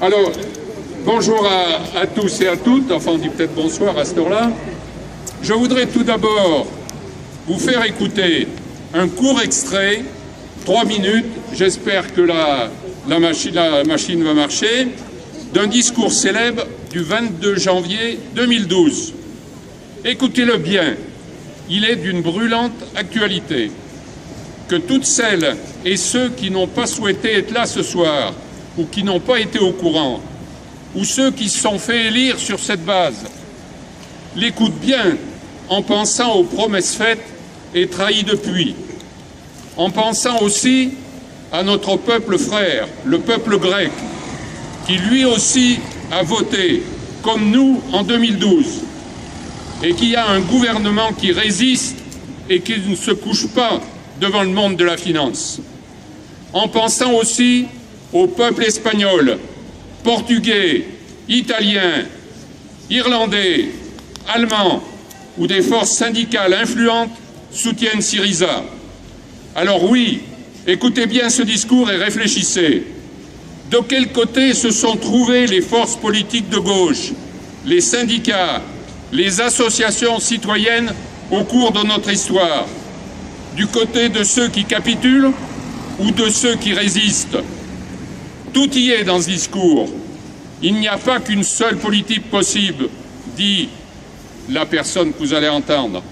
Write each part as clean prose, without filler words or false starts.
Alors, bonjour à tous et à toutes, enfin on dit peut-être bonsoir à cette heure-là. Je voudrais tout d'abord vous faire écouter un court extrait, 3 minutes, j'espère que la machine va marcher, d'un discours célèbre du 22 janvier 2012. Écoutez-le bien, il est d'une brûlante actualité. Que toutes celles et ceux qui n'ont pas souhaité être là ce soir, ou qui n'ont pas été au courant, ou ceux qui se sont fait élire sur cette base, l'écoutent bien en pensant aux promesses faites et trahies depuis, en pensant aussi à notre peuple frère, le peuple grec, qui lui aussi a voté, comme nous, en 2012, et qui a un gouvernement qui résiste et qui ne se couche pas devant le monde de la finance. En pensant aussi au peuple espagnol, portugais, italien, irlandais, allemand, où des forces syndicales influentes soutiennent Syriza. Alors oui, écoutez bien ce discours et réfléchissez. De quel côté se sont trouvées les forces politiques de gauche, les syndicats, les associations citoyennes au cours de notre histoire? Du côté de ceux qui capitulent ou de ceux qui résistent? Tout y est dans ce discours. Il n'y a pas qu'une seule politique possible, dit la personne que vous allez entendre.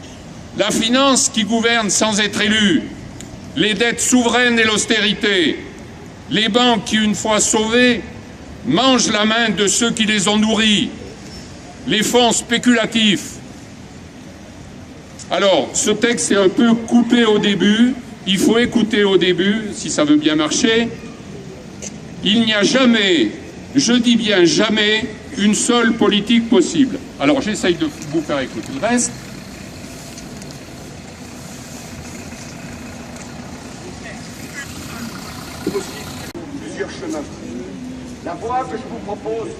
La finance qui gouverne sans être élue, les dettes souveraines et l'austérité, les banques qui, une fois sauvées, mangent la main de ceux qui les ont nourries, les fonds spéculatifs. Alors, ce texte est un peu coupé au début, il faut écouter au début, si ça veut bien marcher. Il n'y a jamais, je dis bien jamais, une seule politique possible. Alors, j'essaye de vous faire écouter le reste. Plusieurs chemins. La voie que je vous propose,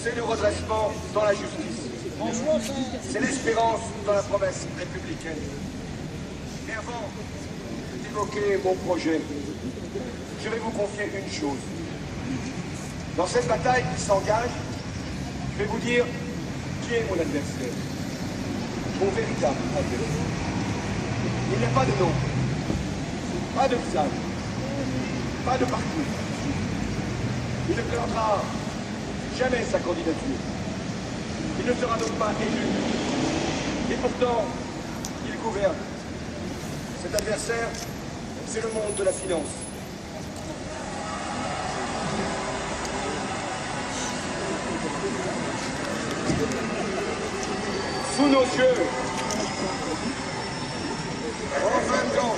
c'est le redressement dans la justice. C'est l'espérance dans la promesse républicaine. Mais avant d'évoquer mon projet, je vais vous confier une chose. Dans cette bataille qui s'engage, je vais vous dire qui est mon adversaire. Mon véritable adversaire. Il n'y a pas de nom, pas de visage, pas de parcours. Il ne présentera jamais sa candidature. Il ne sera donc pas élu. Et pourtant, il gouverne. Cet adversaire, c'est le monde de la finance. Sous nos yeux, en 20 ans,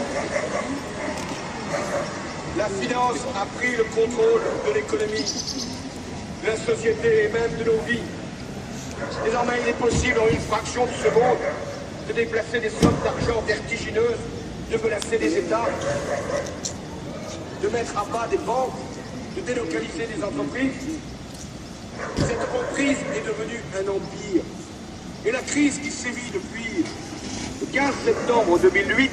la finance a pris le contrôle de l'économie, de la société et même de nos vies. Désormais, il est possible en une fraction de seconde de déplacer des sommes d'argent vertigineuses, de menacer des États, de mettre à bas des banques, de délocaliser des entreprises. Cette emprise est devenue un empire. Et la crise qui sévit depuis le 15 septembre 2008,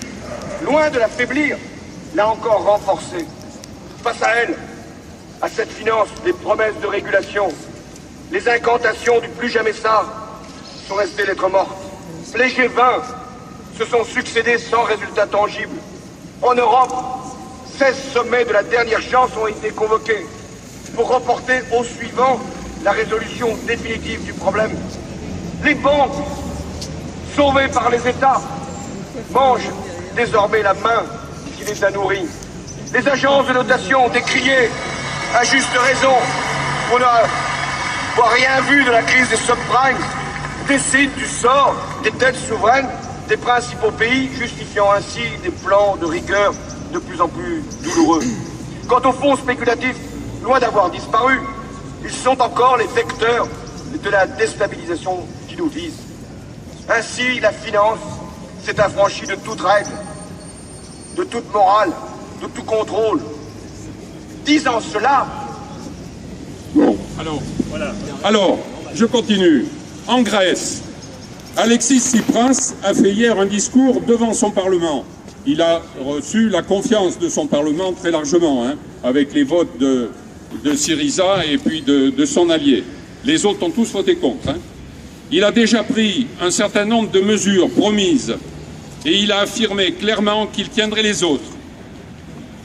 loin de l'affaiblir, l'a encore renforcée. Face à elle, à cette finance, les promesses de régulation, les incantations du plus jamais ça sont restées lettres mortes. Les G20 se sont succédés sans résultat tangible. En Europe, 16 sommets de la dernière chance ont été convoqués pour reporter au suivant la résolution définitive du problème. Les banques, sauvées par les États, mangent désormais la main qui les a nourries. Les agences de notation ont décrié, à juste raison, pour n'avoir rien vu de la crise des subprimes, décident du sort des dettes souveraines des principaux pays, justifiant ainsi des plans de rigueur de plus en plus douloureux. Quant aux fonds spéculatifs, loin d'avoir disparu, ils sont encore les vecteurs de la déstabilisation qui nous vise. Ainsi, la finance s'est affranchie de toute règle, de toute morale, de tout contrôle. Disant cela... Bon, alors, je continue. En Grèce, Alexis Tsipras a fait hier un discours devant son Parlement. Il a reçu la confiance de son Parlement très largement, avec les votes de Syriza et puis de son allié. Les autres ont tous voté contre. Il a déjà pris un certain nombre de mesures promises et il a affirmé clairement qu'il tiendrait les autres.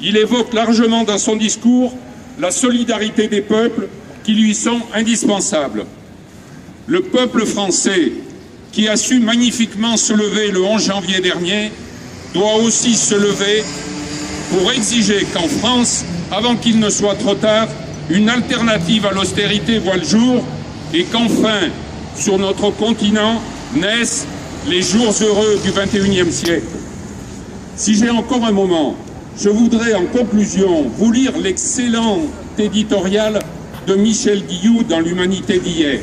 Il évoque largement dans son discours la solidarité des peuples qui lui sont indispensables. Le peuple français, qui a su magnifiquement se lever le 11 janvier dernier, doit aussi se lever pour exiger qu'en France, avant qu'il ne soit trop tard, une alternative à l'austérité voit le jour et qu'enfin, sur notre continent, naissent les jours heureux du XXIe siècle. Si j'ai encore un moment, je voudrais en conclusion vous lire l'excellent éditorial de Michel Guilloux dans l'Humanité d'hier.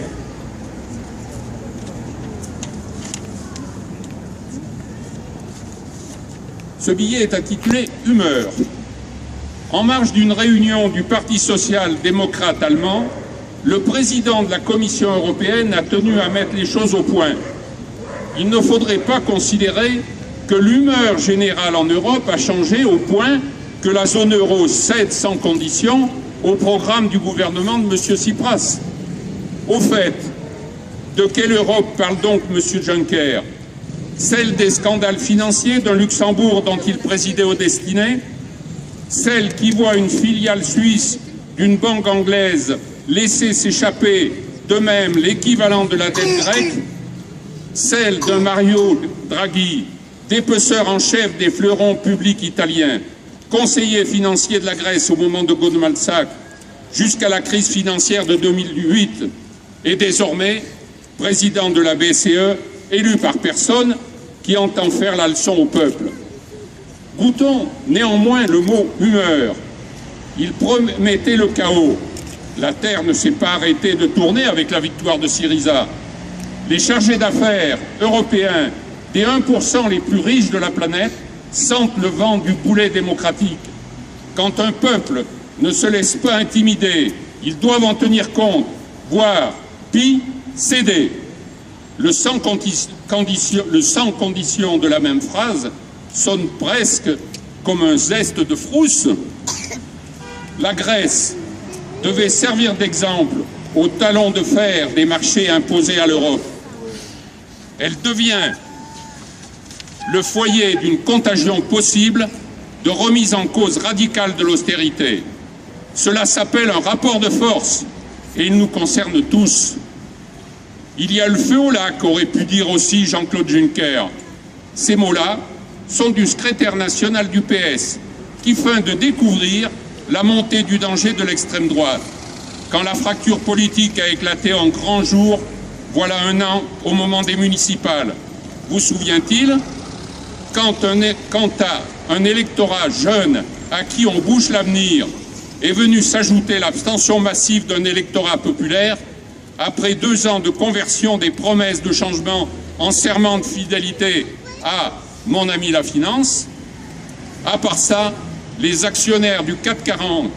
Ce billet est intitulé « Humeur ». En marge d'une réunion du Parti social-démocrate allemand, le président de la Commission européenne a tenu à mettre les choses au point. Il ne faudrait pas considérer que l'humeur générale en Europe a changé au point que la zone euro cède sans condition au programme du gouvernement de M. Tsipras. Au fait, de quelle Europe parle donc M. Juncker? Celle des scandales financiers d'un Luxembourg dont il présidait aux destinées? Celle qui voit une filiale suisse d'une banque anglaise laisser s'échapper de même l'équivalent de la dette grecque? Celle d'un Mario Draghi, dépeceur en chef des fleurons publics italiens, conseiller financier de la Grèce au moment de Goldman Sachs, jusqu'à la crise financière de 2008, et désormais président de la BCE, élu par personne, qui entend faire la leçon au peuple. Goûtons néanmoins le mot « humeur ». Il promettait le chaos. La Terre ne s'est pas arrêtée de tourner avec la victoire de Syriza. Les chargés d'affaires européens des 1% les plus riches de la planète sentent le vent du boulet démocratique. Quand un peuple ne se laisse pas intimider, ils doivent en tenir compte, voire, pis, céder. Le sans condition de la même phrase sonne presque comme un zeste de frousse. La Grèce devait servir d'exemple au talon de fer des marchés imposés à l'Europe. Elle devient le foyer d'une contagion possible de remise en cause radicale de l'austérité. Cela s'appelle un rapport de force et il nous concerne tous. Il y a le feu au lac, aurait pu dire aussi Jean-Claude Juncker. Ces mots-là sont du secrétaire national du PS, qui feint de découvrir la montée du danger de l'extrême droite. Quand la fracture politique a éclaté en grand jour, voilà un an, au moment des municipales. Vous souvient-il, quant à un électorat jeune à qui on bouche l'avenir, est venu s'ajouter l'abstention massive d'un électorat populaire, après 2 ans de conversion des promesses de changement en serment de fidélité à mon ami la finance. À part ça, les actionnaires du CAC 40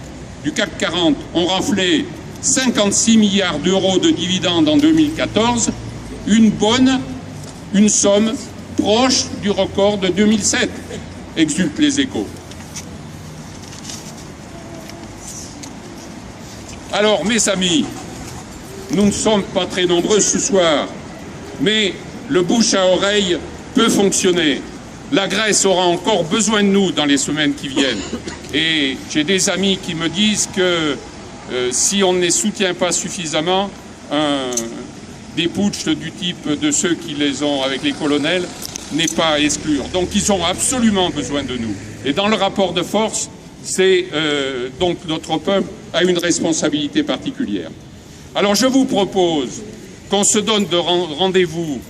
ont raflé 56 milliards d'euros de dividendes en 2014, une somme proche du record de 2007, exultent les Échos. Alors, mes amis, nous ne sommes pas très nombreux ce soir, mais le bouche à oreille peut fonctionner. La Grèce aura encore besoin de nous dans les semaines qui viennent. Et j'ai des amis qui me disent que si on ne les soutient pas suffisamment, des putschs du type de ceux qui les ont avec les colonels n'est pas à exclure. Donc ils ont absolument besoin de nous. Et dans le rapport de force, c'est donc notre peuple a une responsabilité particulière. Alors je vous propose qu'on se donne de rendez-vous,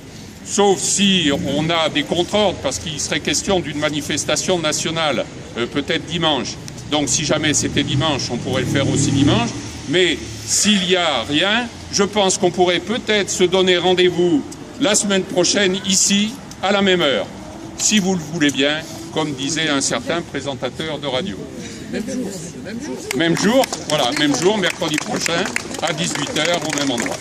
sauf si on a des contre-ordres, parce qu'il serait question d'une manifestation nationale, peut-être dimanche. Donc si jamais c'était dimanche, on pourrait le faire aussi dimanche. Mais s'il n'y a rien, je pense qu'on pourrait peut-être se donner rendez-vous la semaine prochaine ici, à la même heure, si vous le voulez bien, comme disait un certain présentateur de radio. Même jour, voilà, même jour, mercredi prochain, à 18h, au même endroit.